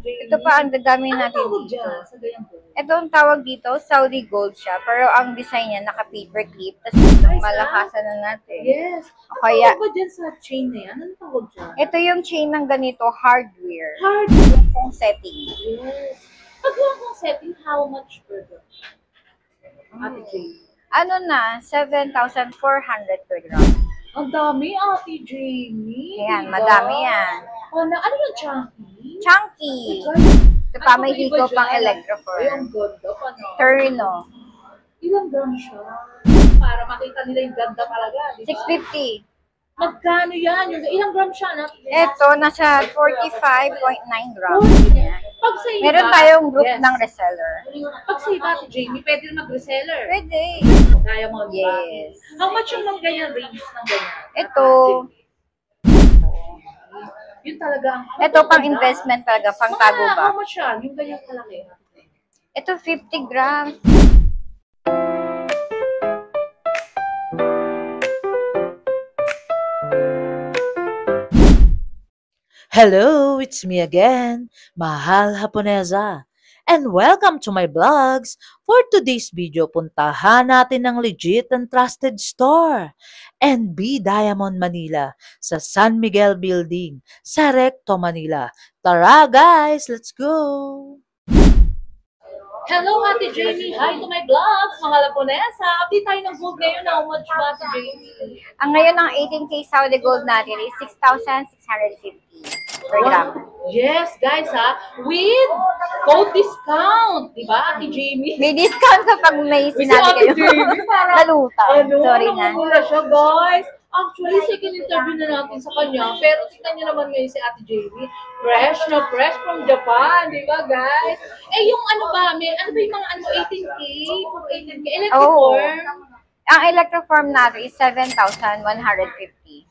Jamie. Ito pa, ang dadami Ano natin tawag dito. dyan sa ganyang gold? Ito ang tawag dito, Saudi Gold siya. Pero ang design niya, naka-paper clip. Tapos malakasan na natin. Yes. O Ano kaya, tawag ba dyan sa chain na yan? Ano tawag dyan? ito yung chain ng ganito, hardware. Hardware. Kung setting. Yes. Pag lang kong setting, how much per gram? Ate Jamie. Ano na, 7,400 per gram. Ang dami, Ate Jamie. Ayan, diba? madami yan. Ano yung chunky? Chunky. Ito pa, may hiko pang Ay, electroform. ang ganda pa, no? Turno. Ilang gram siya? Para makita nila yung ganda talaga, di ba? 650. Magkano yan? Ilang gram siya? Ito, nasa 45.9 grams. Pag sa iba, Meron tayong group yes. ng reseller. Pag sa iba, Ate Jamie, pwede rin mag-reseller. Pwede. Diamond. Yes. How much yung mga ganyan range ng ganyan? Ito. Yun talaga. Ito pang investment talaga, pang tago ba? How much yan? Yung ganyan kalaki. Ito 50 grams. Hello, it's me again, Mahal Haponesa. And welcome to my vlogs. For today's video, puntahan natin ang legit and trusted store, NB Diamond Manila, sa San Miguel Building, sa Recto, Manila. Tara guys, let's go! Hello, Ate Jamie. Hi to my vlogs. Mahal Haponesa. Update tayo ng gold ngayon. How much ba, Ate Jamie? Ang ngayon ng 18K Saudi Gold natin is 6,650 per gram. Yes, guys, ha? With code discount. Diba, Ate Jamie? May discount kapag may Si sinabi Ate kayo. Jamie, parang, Naluta. Sorry na. namumula siya, guys. Actually, second interview na natin sa kanya. Pero tingnan niyo naman ngayon si Ate Jamie. Fresh na fresh from Japan. Di ba, guys? Eh, yung ano ba? Ano ba yung mga 18K? 18K? Electroform? Ang electroform natin is 7,150.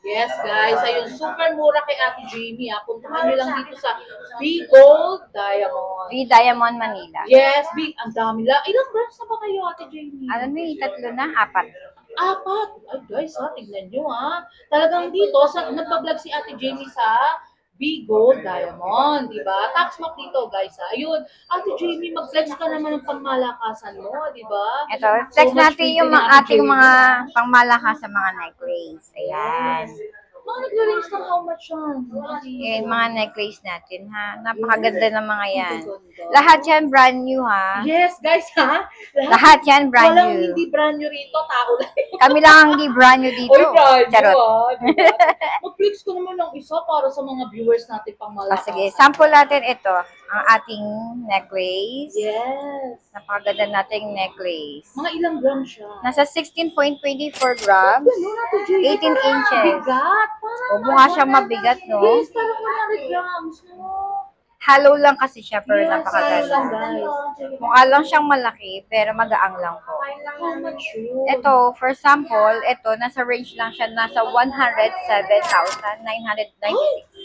Yes, guys. Ayun, super mura kay Ate Jamie. Puntahan niyo lang dito sa B Gold Diamond. V Diamond Manila. Yes, big. Ang dami lang. Ilang branch na ba kayo, Ate Jamie? Ano may tatlo na? 4. Apat. Ay, guys, ha, tignan nyo, ha. Talagang dito, nagpa-vlog si Ate Jamie sa B Gold Diamond, di ba? Tax map dito, guys, ha. Ayun, Ate Jamie, mag-flex ka naman ng pangmalakasan mo, di ba? Ito, flex natin yung ating mga pangmalakas sa mga necklace. Ayan. Mga nagre-range ng how much yan? Yung mga necklace natin, ha? Napakaganda ng mga yan. Lahat yan brand new, ha? Yes, guys, ha? Lahat yan brand Walang new. hindi brand new rito, tao lang. Kami lang ang hindi brand new dito. Oy, brand new, Charot. diba? Mag-flex ko naman ng isa para sa mga viewers natin pang malakas. Sige, sample natin ito. Ang ating necklace. Yes. Napakaganda nating necklace. Mga ilang gram siya? Nasa 16.24 grams. 18 inches. Bigat. O, mukha siyang mabigat, no? Yes, parang 100 grams, no? Hollow lang kasi siya, pero Yes, napakaganda. guys. Mukha lang siyang malaki, pero magaang lang po. How much yun? Ito, for sample, ito, nasa range lang siya, nasa 107,996.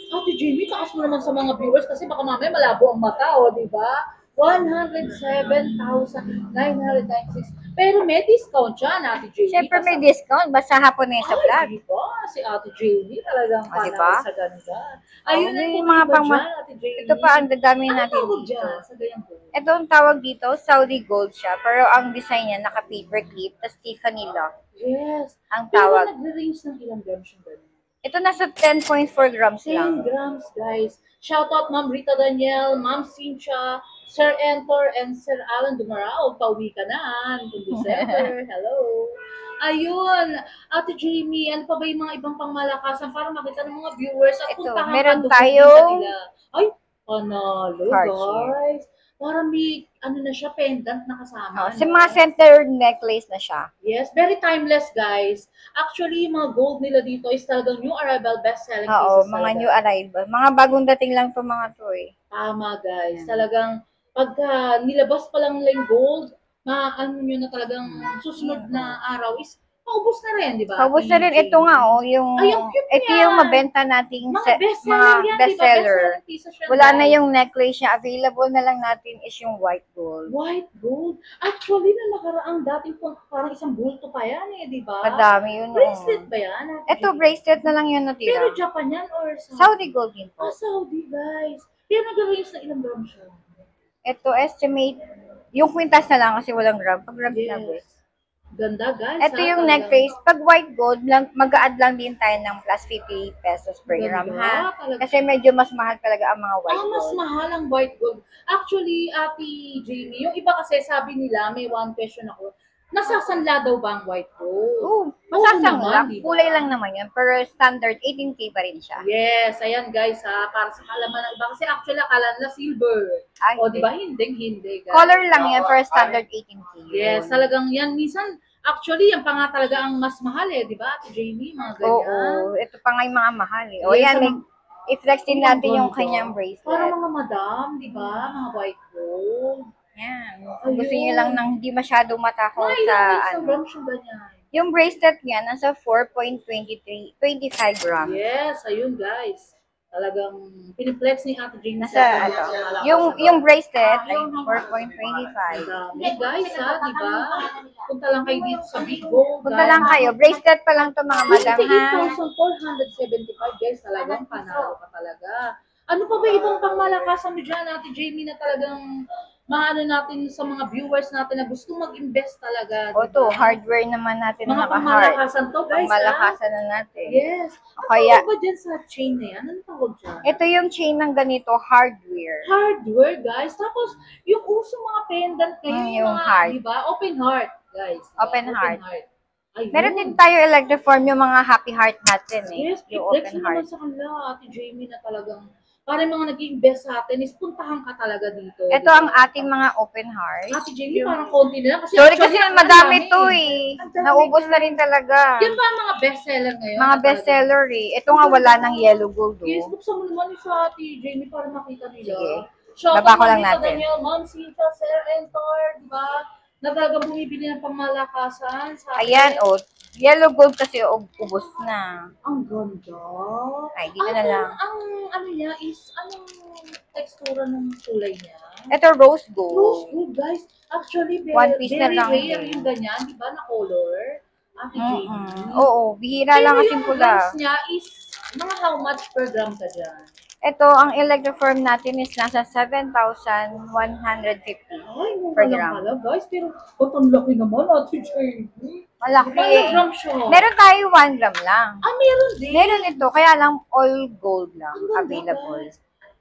Ate Jamie, taas mo naman sa mga viewers kasi baka mamaya malabo ang mata, o, di ba? 107,996. Pero may discount siya, Ate Jamie. Siyempre may discount, basta Haponesa vlog. Ay, diba? Si Ate Jamie talagang O, diba? panalo sa ganda. Ayun, ang yung mga iba pang... dyan, Ate Jamie. Ito pa, ang dadami Ano natin tawag dito. dyan sa ganyang gold? Ito ang tawag dito, Saudi Gold siya, pero ang design niya, naka-paper clip, tapos Tiffany lock. Yes. Ang Pero tawag. nagre-range ng ilang grams yung ganun? Ito nasa 10.4 grams 10 lang. grams, guys. Shoutout Ma'am Rita Daniel, Ma'am Cynthia, Sir Entor, and Sir Alan Dumarao. Pauwi ka na noong December. Hello. Ayun. Ate Jamie, ano pa ba yung mga ibang pangmalakasan para makita ng mga viewers at Ito, puntahan meron ka doon tayong nila. Ay, panalo, heart guys. Para may, ano na siya, pendant na kasama. Sa mga centered necklace na siya. Yes, very timeless, guys. Actually, yung mga gold nila dito is talagang new arrival, best-selling Oo, pieces. mga talaga. new arrival. Mga bagong dating lang to mga to eh. Tama, guys. Talagang, pagka nilabas pa lang nila yung gold, ano nyo na talagang susunod na araw is, paubos na rin, di ba? Paubos na rin. Ito nga oh, yung, Ay, ang cute ito niya. yung mabenta nating Mga bestseller mga yan, di ba? bestseller. Bestselling pieces yan, Wala guys. na yung necklace niya. Available na lang natin is yung white gold. White gold. Actually, na nakaraang dating parang isang bulto pa yan eh, di ba? Kadami yun. Bracelet ba yan? Ito, bracelet na lang yun natira. Pero Japan yan or Saudi gold din po. Saudi, guys. Pero nag-range na ilang gram siya? Ito, estimate, yung kwintas na lang kasi walang gram. Pag gram na Yes. Ganda, guys. Ito ha, yung talagang necklace. Pag white gold, mag-a-add lang din tayo ng plus 50 pesos per gram, Ganda, ha? talaga. Kasi medyo mas mahal talaga ang mga white Mas gold. mahal ang white gold. Actually, Ate Jamie, yung iba kasi sabi nila, may one question ako, nasasanla daw ba ang white gold? Oo, naman, masasangla. di ba? Kulay lang naman yun. Pero standard, 18K pa rin siya. Yes, ayan guys ha, para sa kalaman ng iba. Kasi actually, akala nila silver. Ay, O, di ba? Hindi, guys. color lang yan, pero standard 18K. Yes, talagang yan. Minsan, actually, yan pa nga talaga ang mas mahal eh, di ba, Ate Jamie? Mga ganyan. Oo, ito pa nga yung mga mahal eh. O Yes, yan, i-flex din natin yung ganda. kanyang Para bracelet. mga madam, di ba? Mga white gold. Yan. Kung gusto niyo lang ng hindi masyadong matakaw Ay, sa sa ano. gram siya ganyan. Yung bracelet niya, nasa 4.25 grams. Yes, ayun guys. Talagang piniplex ni Ate Jamie Nasa sa ano, malakas yung bracelet ay Ang 4.25. dami guys ha, di ba? Punta lang kayo dito sa Big Gold. Punta lang kayo. Bracelet pa lang to mga madam, ha? 28,475 guys. Talagang panalo ka talaga. Ano pa ba ibang pangmalakasan mo dyan, Ate Jamie, na talagang maano natin sa mga viewers natin na gusto mag-invest talaga. O to, hardware naman natin Mga naka-hard. pangmalakasan to guys. Pangmalakasan na natin. Yes. Ano Kaya- tawag ba dyan sa chain na yan? Ano tawag dyan? Ito yung chain ng ganito, hardware. Hardware, guys. Tapos, yung uso mga pendant ngayon, Yung mga, heart. di ba? Open heart, guys. Diba? Open heart. Ayun. Meron din tayo electroform yung mga happy heart natin eh. Yes, Yung flex open mo heart. naman sa kanila, Ate Jamie, na talagang, para yung mga nag-invest sa atin, is puntahan ka talaga dito. Ito di ba? ang ating mga open heart. Ate Jamie, parang konti na lang. Sorry kasi actually, ang madami dami to eh. eh. Ang dami, Naubos na guys. rin talaga. Yan ba ang mga bestseller ngayon? Mga na bestseller eh. Ito nga wala ng yellow gold talagang- Yes, oh. buksan mo naman yung sa Ate Jamie para makita nila. Sige. Shout Baba ko out lang Ma'am Rita natin. Daniel, Ma'am Cynthia, Sir Entor, di ba? Na talagang bumibili ng pangmalakasan. Sa Ayan oh. Yellow gold kasi ubos na. Ang ganda. Ay, dito na lang. Ang ano niya is, anong tekstura ng kulay niya? Ito rose Rose gold. gold, guys. Actually, One piece na very lang rare eh. yung ganyan, di ba, na color. Ate Jamie. Oo, bihira lang kasi yung pula. grams niya is, mga how much per gram ka dyan? Ito, ang electroform natin is nasa 7,150 Ay, mura per lang gram. pala, guys. Pero, ba't ang laki naman, Ate Jamie? Malaki. Ilang gram siya? Meron tayo 1 gram lang. Meron din. Meron ito, kaya lang all gold lang Ang ganda, available. guys.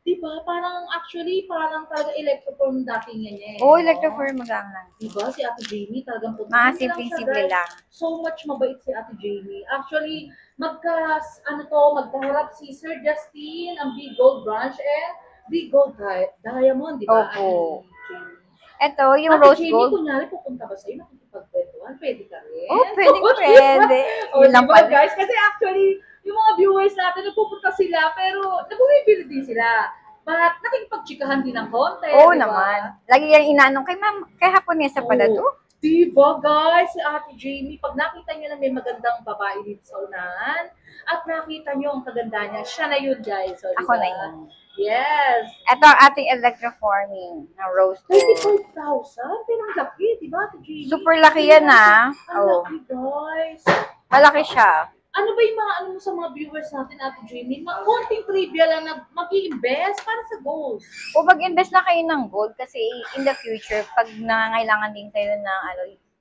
Diba? Parang, actually, parang talaga electroform dating yan eh. Oo, no? electroform lang lang. Diba? Si Ate Jamie, talagang Mga lang simple-simple siya, guys. lang. So much mabait si Ate Jamie. Actually, magkaharap si Sir Justin, ang Big Gold Branch, and Big Gold Diamond, di ba? Opo. Ate Jamie. Ito, yung Ate rose Jamie, gold. kunyari, pupunta ba sa'yo? Nakikipagkwentuhan? Pwede ka rin. Oh, pwede. O, Yun lang diba, pala. guys? Kasi actually, yung mga viewers natin, nagpupunta sila, pero nabumibili din sila. But nakikipagtsikahan din ng konti. Oo diba? naman. Lagi yan inaanong kay ma'am, kay Haponesa pala to. Diba, guys? Si Ate Jamie, pag nakita niyo na may magandang babae dito sa unahan, at nakita niyo ang kaganda niya, siya na yun, guys. So, Ako diba? na yun. Yes. Ito ang ating electroforming na rose gold. 35,000? Pinanglaki, diba, Ate Jamie? Super laki yan ah. Ang Oh, laki, guys. malaki siya. Ano ba yung mga ano mo sa mga viewers natin, Ate Jamie? Konting trivia lang na mag-i-invest para sa gold. O mag-invest na kayo ng gold kasi in the future, pag nangangailangan din kayo ng ano,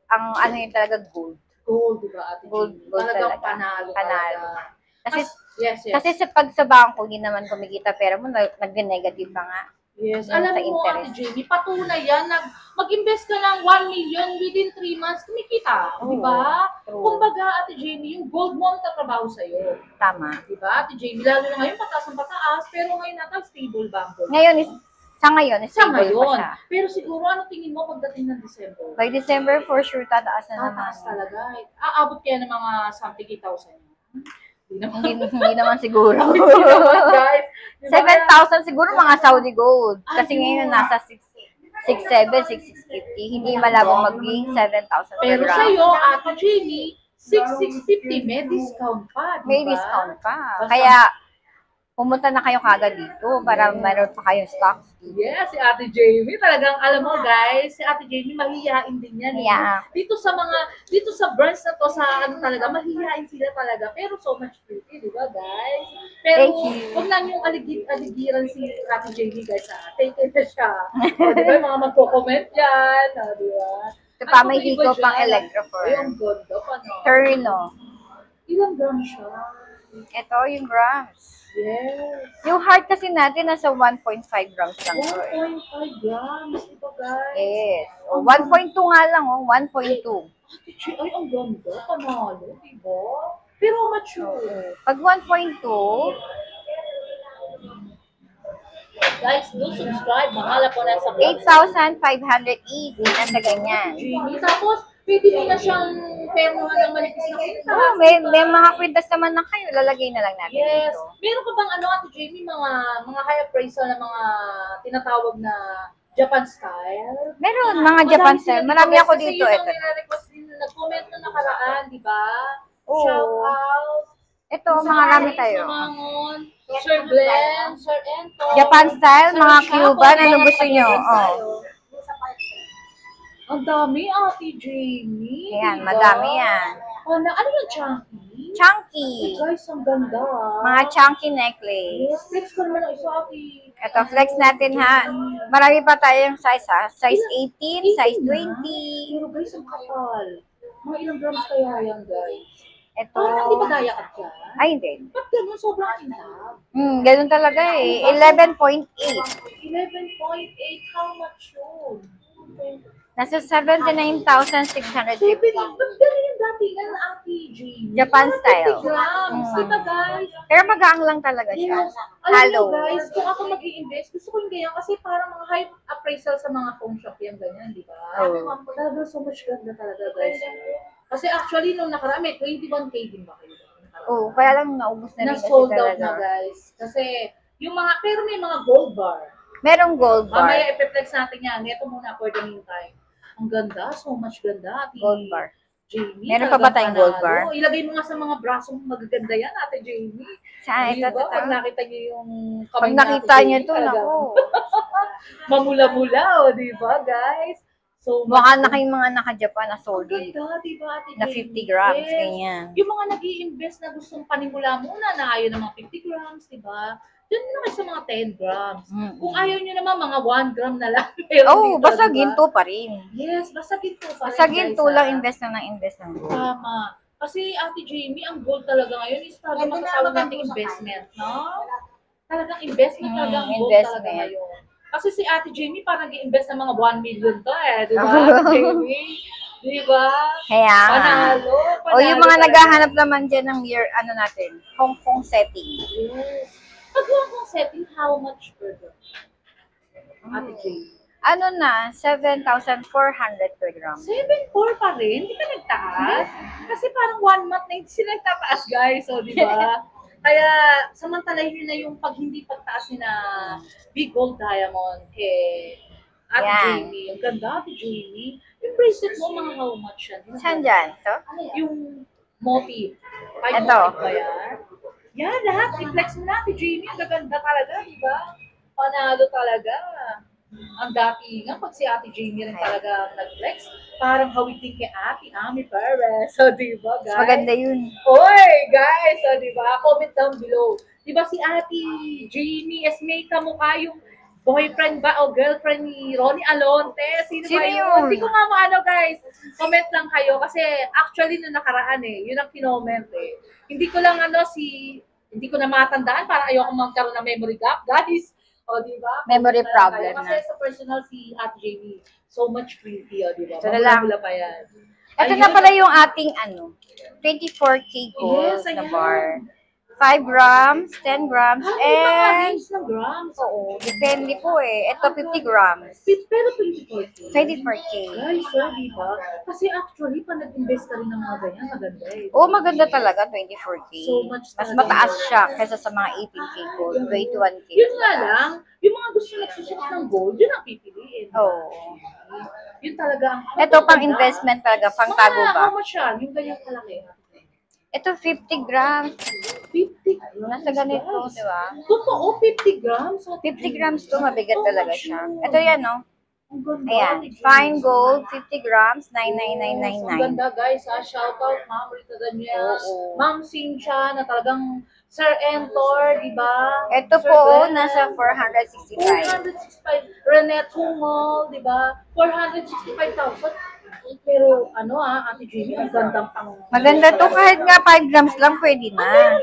ang ano yun talaga gold. Gold, diba, Ate Gold, Jamie? gold Talagang talaga. panalo. Panalo. talaga. Kasi, Yes. kasi sa bangko, hindi naman kumikita pera mo, nag-negative pa nga. Yes, Yun alam sa mo, Ate interest. Jamie, patunay yan. Mag-invest ka ng 1 million within 3 months, kumikita. Oo, Di ba? true. Kumbaga, Ate Jamie, yung gold mo ang tatrabaho sa'yo. Tama. Di ba, Ate Jamie? Lalo na ngayon, pataas ang pataas, pero ngayon natin, stable ba ang gold? Ngayon, sa ngayon, Sa stable pa ngayon. siya. Pero siguro, ano tingin mo pagdating ng December? By December, for sure, tataas na naman. Tataas talaga. Aabot kaya ng mga something 8,000. Hindi naman. Hindi naman siguro. Hindi naman, guys. Di ba? 7,000 siguro mga Saudi gold. Kasi Ayun. ngayon nasa 6,700, 6,650. Hindi malabong maging 7,000 per Pero gram. sa'yo, Ate Jamie, 6,650, may discount pa, di ba? May discount pa. Basta- Kaya, pumunta na kayo kagad dito para meron pa kayong stocks. Yes, si Ate Jamie, talagang alam mo guys, si Ate Jamie mahihain din yan. Yeah. Dito sa branch na to, sa ano talaga, mahihain sila talaga. Pero so much pretty, di ba guys? Pero Thank you. huwag na yung aligiran si Ate Jamie guys ha. Take it na siya. O, di ba yung mga magko-comment yan, o, di ba? Ito pa, may Ano iba hiko pang dyan? electroform. Ay, ang ganda pa no. Turno. Ilang gram siya? Ito yung grams. Yes. Yung heart kasi natin nasa 1.5 grams lang to eh. 1.5 grams, di ba guys? Yes. O, 1.2 nga lang, 1.2. Ate Chi, ay, ang ganda. Panalo, diba? Pero mature. Pag 1.2, Guys, do subscribe. Mahala po na sa vlog. 8,580 nasa ganyan. Jamie. Tapos, pwede mo na siyang pernuhan ng manipis na kwintas. Oh, may mga kwintas naman na kayo. Lalagay na lang natin Yes. dito. Meron ka bang ano, Ate Jamie, mga high appraisal na mga tinatawag na Japan style? Meron, mga Japan style. Marami ako dito. Kasi Ito. yung nire-request din, nag-comment na nakaraan, di ba? Oo. Shout out. Ito, marami tayo. Namangon, Sir Glenn, Sir Ento. Japan style, Sir mga Chapo, Cuban. di ba, Anong gusto nyo? kapatid Oh. tayo? Ang dami, Ate Jamie. Ayan, diba? madami yan. Ano yung chunky? Chunky. Guys, ang ganda. Mga chunky necklace. Yes, flex ko naman ang isa, Ate. Ito, flex natin ha. Marami pa tayong size ha. Size 18, size 20. Pero guys, ang kapal. Mga ilang grams kaya yan, guys? Ito. Parang hindi ba daya ka dyan? Ay, hindi. Ba't ganun? Sobrang inab. Ganun talaga eh. 11.8. 11.8, how much yun? Nasa 79,650. Ba't ganun yung datingan, Ate Jamie? Japan style. 50 grams, di ba guys? Pero magaang lang talaga siya. Yes. Alam Halo. mo guys, kung ako mag-i-invest, gusto ko yung ganyan kasi parang mga high appraisal sa mga phone shop yan, ganyan, di ba? Oo. Talaga, so much ganda talaga guys. Kasi actually, nung nakaraan, may 21K din ba kayo? Oo, kaya lang naubos na rin kasi Na-sold out na talaga. guys. Kasi, yung mga, pero may mga gold bar. Merong gold bar. Mamaya ipiplex natin yan. Ito muna for the meantime. Ang ganda, so much ganda. Ate Gold bar. Jamie, Meron pa ba tayong gold bar? Ilagay mo nga sa mga braso mo, magaganda yan, Ate Jamie. Saan? Ito, Diba? ito. Pag nakita niyo yung Pag kamay nakita natin, niyo to, talagang naku. mamula-mula, o, di ba, guys? So, Mukha na kayong mga naka-Japan na sold Ang in. ganda, di ba, Ate Na Jamie? 50 grams, Yes. ganyan. Yung mga nag invest na gustong panimula muna na ayaw ng mga 50 grams, di ba? Diyan na kayo sa mga 10 grams. Kung ayaw nyo naman, mga 1 gram na lang. Meron Oh, dito, basta di ba? ginto pa rin. Yes, basta ginto pa rin, Basta ginto guys, lang, ah. invest lang ng invest ng gold. Tama. Kasi Ate Jamie, ang gold talaga ngayon is talaga matatawag natin investment, no? Talagang investment talaga ang gold talaga Investment. ngayon. Kasi si Ate Jamie parang nag-invest ng mga 1 million to di ba? Ate Jamie, di ba? Kaya nga. Panalo, O yung mga talaga. naghahanap naman dyan ng year, ano natin, Hong Kong setting. Yes. Pag yung kong setting, how much per gram? Ate Jamie? Ano na, 7,400 per gram. 7.4 pa rin? Hindi ka nagtaas? Kasi parang 1 month na hindi sila nagtataas, guys. So, di ba? Kaya, samantalahin nyo na yung pag hindi pagtaas ni na Big Gold Diamond Ate Yan. Jamie. Ang ganda, Ate Jamie. Yung bracelet mo, mga how much yan? Saan dyan? Ito? Yung motif. Ay, Ito. motif ba yan? Yan, lahat. I-flex mo na, Ate Jamie. Ang gaganda talaga, di ba? Panalo talaga. Ang dati nga, pag si Ate Jamie rin talaga nag-flex, parang hawig din kay Ate Ami Perez. So, di ba, guys? Maganda yun. Oy, guys! So, di ba? Comment down below. Di ba si Ate Jamie is may kamukha yung boyfriend ba o girlfriend ni Ronnie Alonte? Sino Sino ba yun? yun? Hindi ko nga maano, guys. Comment lang kayo kasi actually nung nakaraan yun ang kinoment Hindi ko lang hindi ko na matandaan para ayoko magkaroon ng memory gap, guys. O, di ba? Memory Comment na lang problem kayo. na. Kasi sa personal si Ate Jamie, so much pretty, di ba? Ito na lang. Mamula-mula pa yan. Ito Ayun. na pala yung ating 24K gold Yes, na ayan. bar. 5 grams, 10 grams, May mga and... range ng grams. Oo, depende po eh. Ito 50 grams. Pero 24K. 24K. Guys, di ba? Kasi actually, pa nag-invest ka rin ng mga ganyan, maganda Oo, maganda talaga, 24K. So much Mas talaga. mataas siya kaysa sa mga 18K gold, 21K. Yun nga lang, yung mga gusto nagsusuot ng gold, yun ang pipiliin. Oo. Yun talaga ang... Ito pang investment talaga, pang tago Mga, ba? how much yan? Yung ganyan kalaki. Ito 50 grams. 50 grams, Nasa ganito, guys. di ba? Totoo, 50 grams. 50 grams to, mabigat talaga siya. Ito yan, no? Ang ganda. Ayan, ni fine James. gold, 50 grams, Yes, ang 99999. ganda guys ha. Shoutout Ma'am Rita Daniel, Oo. Ma'am Cynthia na talagang Sir Entor, di ba? Ito Sir po, Glenn, nasa 465. 465. Renette Humol, di ba? 465,000. Pero ano Ate Jamie, ang gandang pang... Maganda to, kahit nga 5 grams lang, pwede na.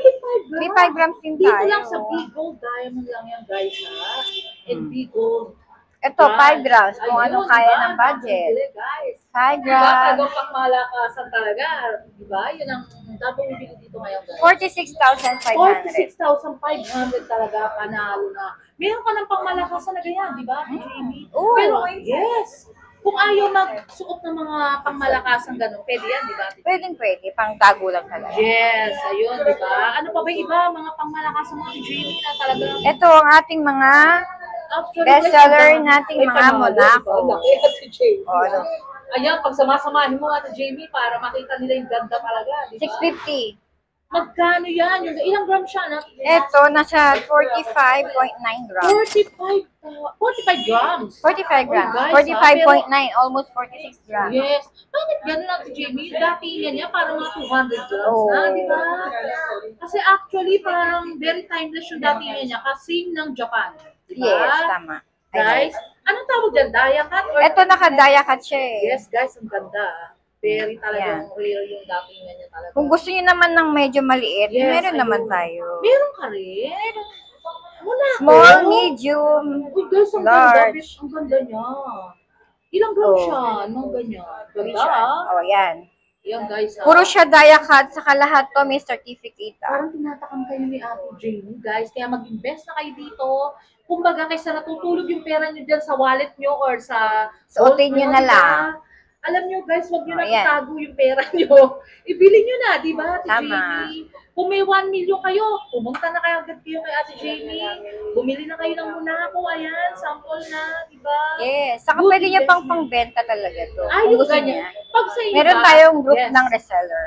May 5 grams din Dito tayo. lang sa Big Gold Diamond lang yan guys ha. And Big Gold. Ito, 5 grams, kung Ayun, ano kaya diba? ng budget. Bibili, guys. 5 Diba? grams, Talagang pangmalakasan talaga. Diba? Yun ang dapat bibili dito ngayon guys. 46,500. 46,500 talaga, panalo na. Meron ka ng pangmalakasan na ganyan, di ba, Jamie? Oo. Pero, yes, kung ayaw magsuot ng mga pangmalakasan gano'n, pwede yan, di ba? Pwede, pang tago lang talaga. Yes, ayun, di ba? Ano pa ba iba, mga pangmalakasan mo, Jamie, na talagang... Ito ang ating mga Actually, bestseller guys, nating ay, mga panalo, Monaco. diba? Laki, Ate Jamie. O, ano? Ayan, pag samasamahin mo, Ate Jamie, para makita nila yung ganda talaga, di ba? 650. Magkano yan? Yung, ilang gram siya? Na? Ito, nasa 45.9 grams. 45 grams. 45 grams. Oh, guys, 45.9, almost 46 grams. Yes. Bakit gano'n Ate Jamie? Yung datingan niya parang mga 200 grams Oo. na, di ba? Kasi actually, parang very timeless yung datingan niya kasi ng Japan. Di ba? Yes, tama. Guys, anong tawag dyan? Daya cut? Or... Ito, nakadaya cut siya eh. Yes, guys, ang ganda. Very talagang real yung datingan niya talaga. Kung gusto niyo naman ng medyo maliit, Yes, meron ayun. naman tayo. Meron ka rin? Wala. Small, medium, Uy, guys, ang ganda. large. Ang ganda niya. Ilang gram Oh. siya? Anong ganyan? Ganda. O, yan. Yan, guys. Puro siya daya cut, saka lahat to may certificate. Parang tinatakam kayo ni Ate Jamie, guys. Kaya mag-invest na kayo dito. Kumbaga, kaysa natutulog yung pera nyo dyan sa wallet nyo or sa... Suotin nyo na diba? lang. Alam nyo, guys, wag nyo na Ayan. itago yung pera nyo. Ibili nyo na, di ba, Ate Tama. Jamie? Kung may 1 million kayo, pumunta na kayo agad kayo kay Ate Jamie. Bumili na kayo ng Monaco. Ayan, sample na, di ba? Yes, saka Good pwede niya pang investment. pangbenta talaga to. Ay, Kung yung gusto ganyan. niya. Pag sa iba, Meron tayong group yes. ng reseller.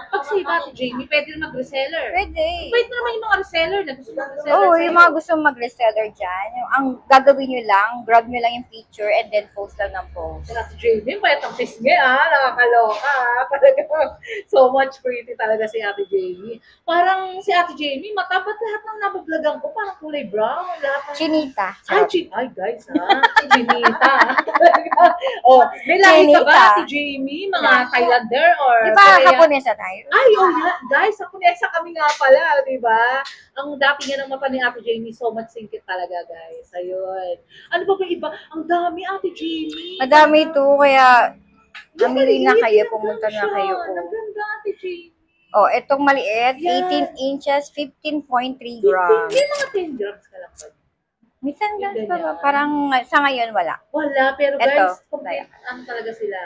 Pag sa iba, Ate Jamie, pwede rin mag-reseller. Pwede. Pwede naman yung mga reseller na gusto ng reseller. Oo, sa'yo. yung mga gusto mag-reseller dyan, ang gagawin nyo lang, grab nyo lang yung picture and then post lang ng post. Si Ate Jamie, payat ang pisngi nakakaloka Talaga, so much pretty talaga si Ate Jamie. Parang si Ate Jamie, matapat lahat ng nabablagan ko, parang kulay brown. Lahat ng... Chinita. Ay, guys, Chinita. Oh, may lahi ka ba, Chinita. Ate Jamie? Mga Thailander or Di ba, Korean? Haponesa tayo? Ay, oh yeah. Guys, Haponesa kami nga pala, di ba? Ang dati nga ng mata ni Ate Jamie, so much singkit talaga, guys. Ayun. Ano ba iba? Ang dami, Ate Jamie. Madami to, kaya namili na kayo, Ang pumunta ganda na kayo. siya. Ang ganda, Ate Jamie. Oh, itong maliit, Yeah. 18 inches, 15.3 grams. May mga 10 grams ka lang ba? Minsan grams pa ba? Ganyan. Parang sa ngayon wala. Wala, pero Eto, guys, complete, ano talaga sila?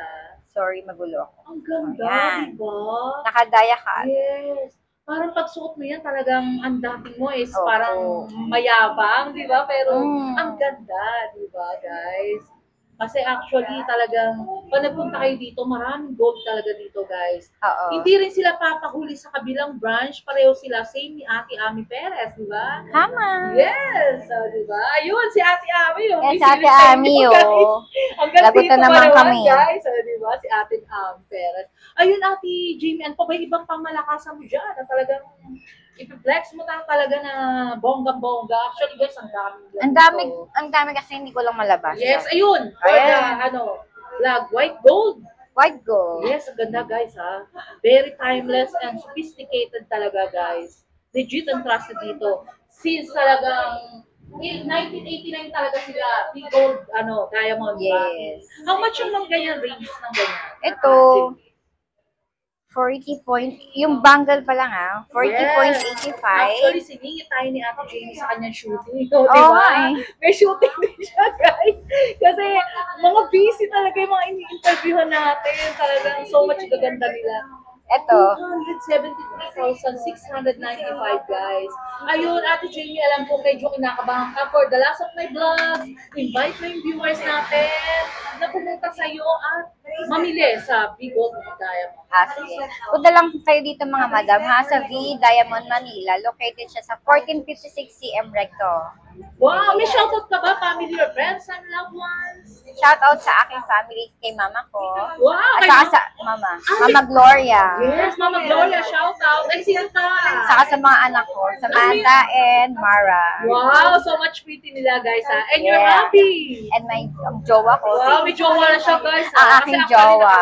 Sorry, magulo ako. Ang ganda, Ayan. di ba? Nakadaya cut. Yes. Parang pagsuot mo yan, talagang ang dating mo is Opo. parang mayabang, di ba? Pero Mm. ang ganda, di ba, guys? Kasi actually talagang, pag nagpunta kayo dito, maraming gold talaga dito, guys. Oo. Hindi rin sila papahuli sa kabilang branch, pareho sila, same ni Ate Ami Perez, di ba? Tama. Yes, di ba? Ayun, si Ate Ami. Yung Yes, Ate isilit sa inyo, Ami, guys. oh. Hanggang Lagot dito na naman parewan, kami. guys. Di ba? Si Ate Ami Perez. Ayun, Ate Jamie, ano pa ba yung ibang pamalakasan mo dyan? Na talagang i-flex mo talaga na bongga-bongga. Actually, guys, ang dami. Ang dami kasi hindi ko lang malabas. Yes, ayun. For Ayan. the, flag, white gold. White gold. Yes, ang ganda, guys, ha. Very timeless and sophisticated talaga, guys. Legit and trusted dito. Since talagang 1989 talaga sila. Big gold, diamond. Yes. How much yung mga ganyan range ng ganyan? Ito, 40 point, yung bangle pa lang 40.85. Actually, siningit tayo ni Ate Jamie sa kanyang shooting. O, Oo di ba? nga eh. May shooting din siya, guys. Kasi mga busy talaga yung mga ini-interviewhan natin. Talagang so much gaganda nila. Ito, 273,695, guys. Ayun, Ate Jamie, alam ko medyo kinakabahan ka for the last of my vlogs. Invite mo yung viewers natin na pumunta sa'yo at mamili sa Big Gold Diamond. Sige. Punta lang kayo dito mga madam ha, sa V Diamond Manila. Located siya sa 1456 CM Recto. Wow, may shoutout ka ba? Family or friends and loved ones? Shout out sa aking family, kay mama ko. Wow, At kay saka sa Mama Gloria. Yes, Mama Gloria, shoutout. Ay, sino ka? Saka sa mga anak ko, Samantha and Mara. Wow, so much pretty nila, guys, ha? And you're Yeah. happy. And my jowa ko. Wow, may jowa na siya, guys, Ang ha? aking Kasi actually, jowa.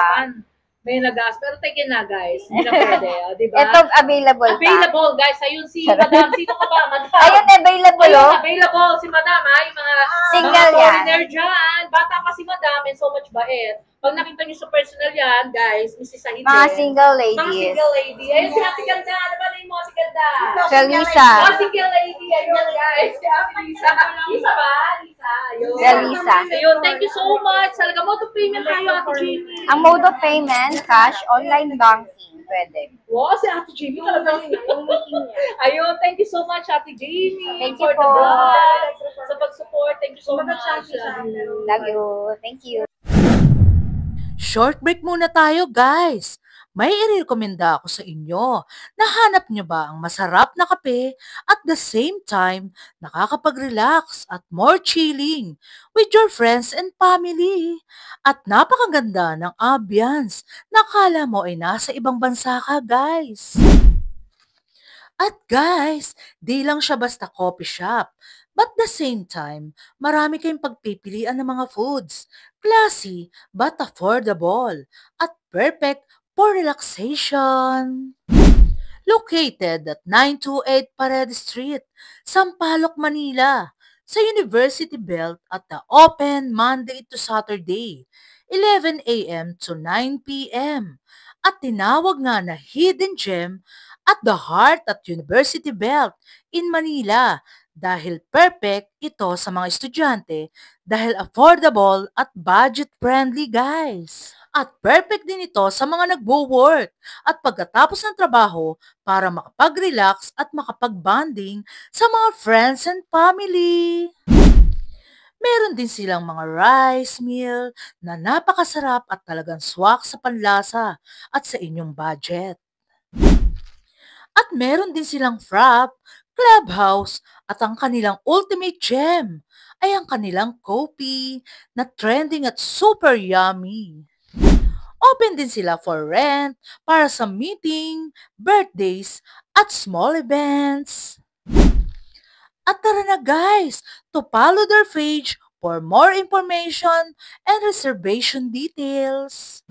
may nagas, pero take na, guys. Hindi na pwede, di ba? Ito available pa. Available, guys. Ayun si Madam. Sino ka ba, Madam? Ayun, available Ayun, oh. available si Madam, ha? Yung mga Single mga yan. foreigner dyan. Bata pa si Madam and so much bait. Pag nakita niyo sa personal yan, guys, Mrs. Sahid. Mga single Mga ladies. single lady. Ayun si Ate Ganda. Ano ba na yung mga si Ganda? Felisa. Mga single lady. Ayun, guys. Si Ate Lisa. Lisa ba? Lisa. Ayun. Felisa. Ayun, thank you so much. Talaga mo to payment tayo, Ate Jamie. Ang mode of payment, cash, online banking. Pwede. Wow, si Ate Jamie talaga. Ayun, thank you so much, Ate Jamie. Thank for you the po. vlog. Sa pag-support. Thank you so much. Love you. Thank you. Short break muna tayo, guys. May irekomenda ako sa inyo. Nahanap nyo ba ang masarap na kape at the same time nakakapag-relax at more chilling with your friends and family? At napakaganda ng ambience na akala mo ay nasa ibang bansa ka, guys. At guys, di lang siya basta coffee shop. But the same time, marami kayong pagpipilian ng mga foods. Classy but affordable at perfect for relaxation. Located at 928 Paredes Street, Sampaloc, Manila, sa University Belt at the open Monday to Saturday, 11 a.m. to 9 p.m. At tinawag nga na Hidden Gem at the heart at University Belt in Manila dahil perfect ito sa mga estudyante dahil affordable at budget-friendly, guys. At perfect din ito sa mga nagwo-work at pagkatapos ng trabaho para makapag-relax at makapag-bonding sa mga friends and family. Meron din silang mga rice meal na napakasarap at talagang swak sa panlasa at sa inyong budget. At meron din silang frap, clubhouse at ang kanilang ultimate gem ay ang kanilang coffee na trending at super yummy. Open din sila for rent para sa meeting, birthdays at small events. At tara na guys, to follow their page for more information and reservation details.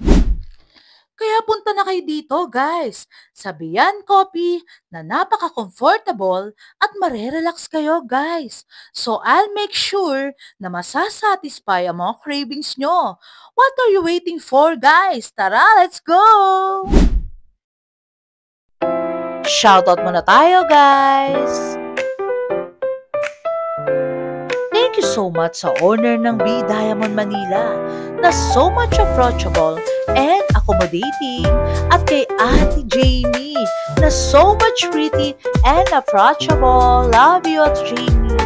Kaya punta na kayo dito guys, sa Bian Coffee na napaka-comfortable at marerelax kayo guys. So I'll make sure na masasatisfy ang mga cravings nyo. What are you waiting for guys? Tara, let's go! Shoutout muna tayo guys! Thank you so much sa owner ng B Diamond Manila na so much approachable and accommodating at kay Ate Jamie na so much pretty and approachable. Love you, Ate Jamie.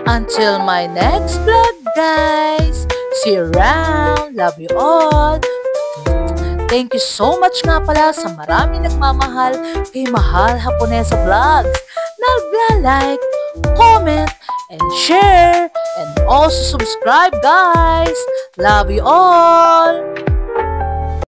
Until my next vlog, guys. See you around. Love you all. Thank you so much nga pala sa marami nagmamahal kay Mahal Haponesa Vlogs. Nagla-like, comment, and share, and also subscribe guys. Love you all!